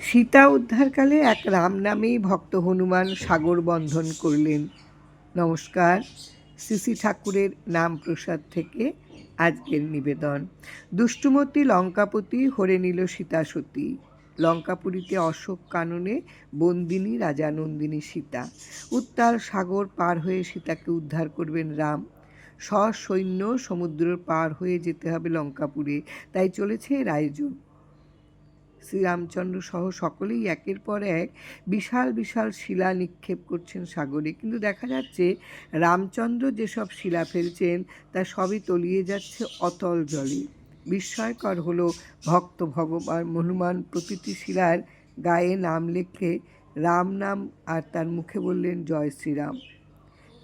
সীতা উদ্ধারকালে এক রাম নামেই ভক্ত হনুমান সাগর বন্ধন করলেন। নমস্কার, শ্রী শ্রী ঠাকুরের নাম প্রসাদ থেকে আজকের নিবেদন। দুষ্টুমতি লঙ্কাপতি হরে নিল সীতা সতী। লঙ্কাপুরীতে অশোক কাননে বন্দিনী রাজা নন্দিনী সীতা। উত্তাল সাগর পার হয়ে সীতাকে উদ্ধার করবেন রাম। সসৈন্য সমুদ্র পার হয়ে যেতে হবে লঙ্কাপুরে, তাই চলেছে এর আয়োজন। শ্রীরামচন্দ্র সহ সকলেই একের পর এক বিশাল বিশাল শিলা নিক্ষেপ করছেন সাগরে, কিন্তু দেখা যাচ্ছে রামচন্দ্র যেসব শিলা ফেলছেন তা সবই তলিয়ে যাচ্ছে অতল জলে। বিস্ময়কর হলো ভক্ত ভগবান হনুমান প্রতিটি শিলার গায়ে নাম লেখে রাম নাম আর তার মুখে বললেন জয় শ্রীরাম।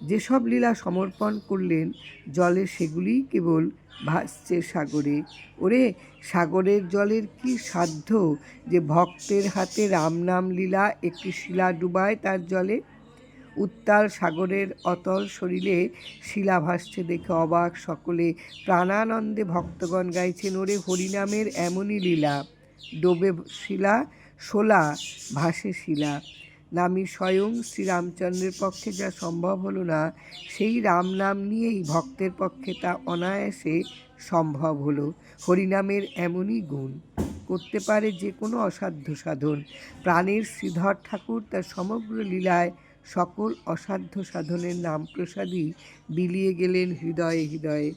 যেসব লীলা সমর্পণ করলেন জলে সেগুলিই কেবল ভাসছে সাগরে। ওরে, সাগরের জলের কি সাধ্য যে ভক্তের হাতে রাম নাম লীলা একটি শিলা ডুবায় তার জলে। উত্তাল সাগরের অতল শরীরে শিলা ভাসছে দেখে অবাক সকলে। প্রাণানন্দে ভক্তগণ গাইছেন, ওরে হরিনামের এমনই লীলা। ডোবে শিলা শোলা, ভাসে শিলা। নামি স্বয়ং শ্রীরামচন্দ্রের পক্ষে যা সম্ভব হলো না, সেই রাম নাম নিয়েই ভক্তের পক্ষে তা অনায়াসে সম্ভব হলো। হরিনামের এমনই গুণ, করতে পারে যে কোনো অসাধ্য সাধন। প্রাণের শ্রীধর ঠাকুর তার সমগ্র লীলায় সকল অসাধ্য সাধনের নাম প্রসাদই বিলিয়ে গেলেন হৃদয়ে হৃদয়ে।